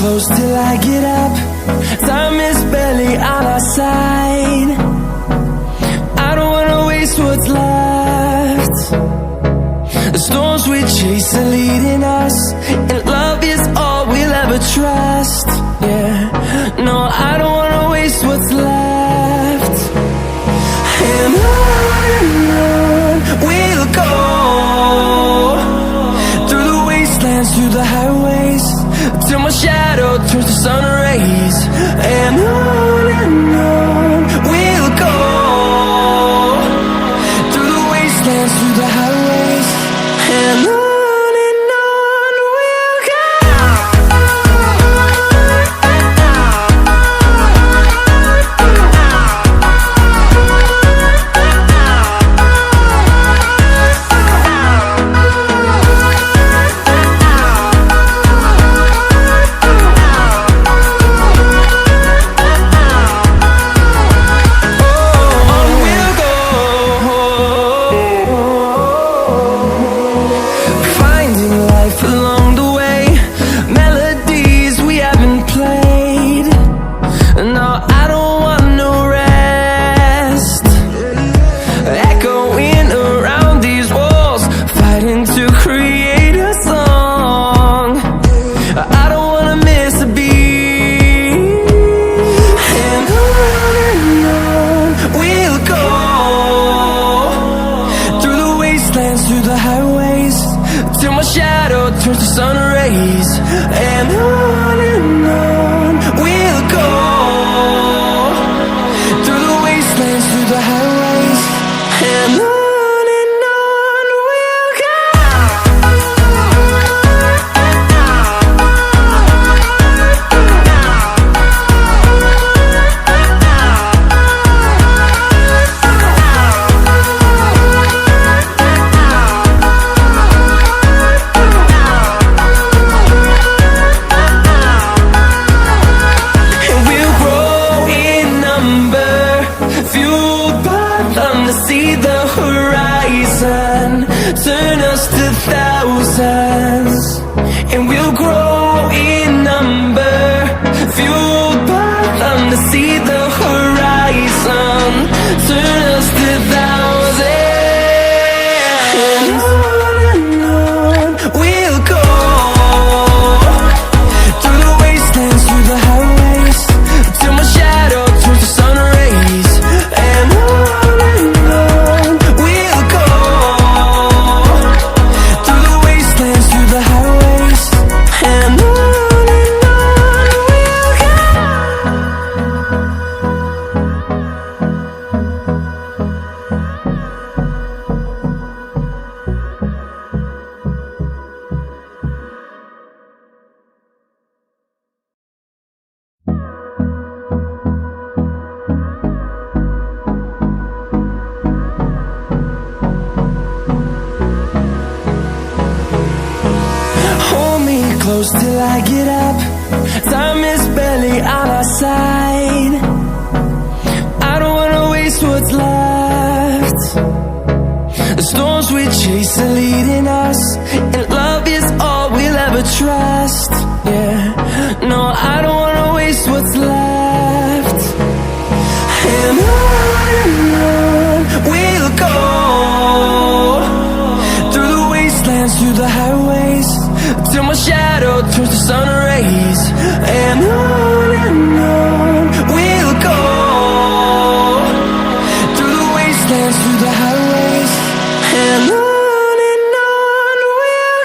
close till I get up. Time is barely on our side. I don't wanna waste what's left. The storms we chase are leading us, and love is all we'll ever trust. Yeah, no, I don't wanna waste what's left. And on we'll go, through the wastelands, through the highways, till my shadow turns to sun rays. And on we'll go, through the wastelands, through the highways, and on we'll go. Turns to sun rays, and on we'll go, through the wastelands, through the highways, and on we'll go. See the horizon, turn us to thousands, and we'll grow in number, fueled by them to see the horizon, turn us to thousands. And on we'll go, through the wastelands, through the highways, till my shadow turns to sun rays. And close till I get up. Time is barely on our side. I don't wanna waste what's left. The storms we chase are leading us, and love is all we'll ever trust. Yeah, no, I don't wanna waste what's left. And on we'll go, through the wastelands, through the highways, till my shadow turns to sun rays. And on we'll go, through the wastelands, through the highways, and on we'll go.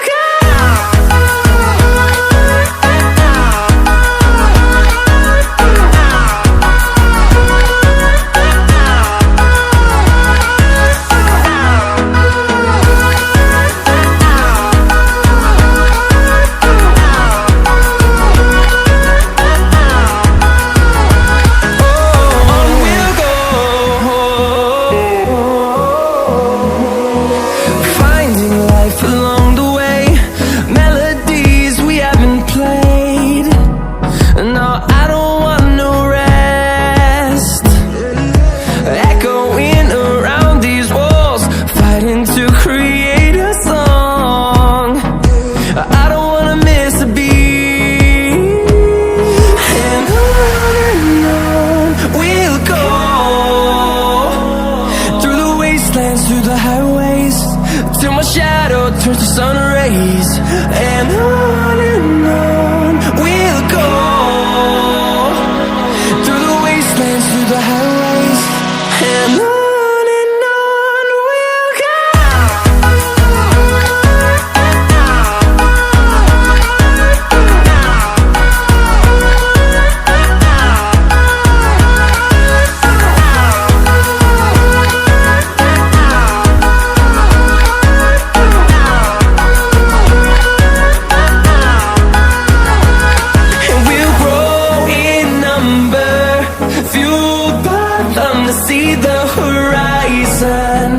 to see the horizon.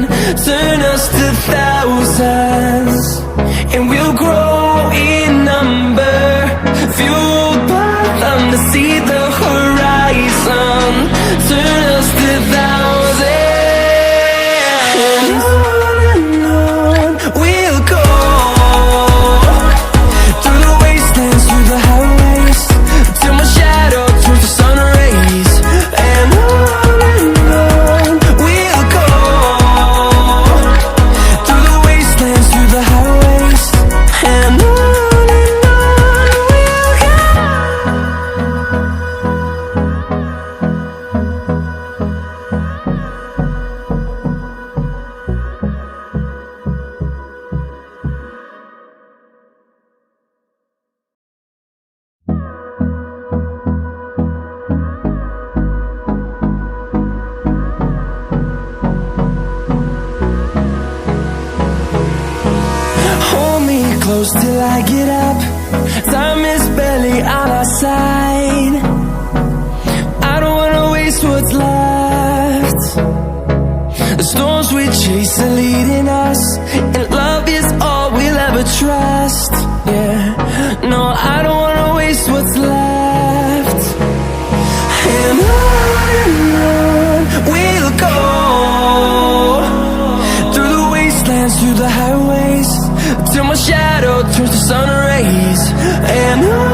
Turn us to thousands, and we'll grow in number. Fueled by them to see the horizon. Turn us to thousands, and on we'll go. Through the wastelands, through the highways, till my shadow turns to sun rays. And on we'll go. Through the wastelands, through the highways, and on we'll go. Hold me close till I get up. Time is barely on our side. I don't wanna waste what's left. The storms we chase are leading us, and love is all we'll ever trust. Yeah, no, I don't wanna waste what's left. And on we'll go. Through the wastelands, through the highways, till my shadow turns to sun rays. And on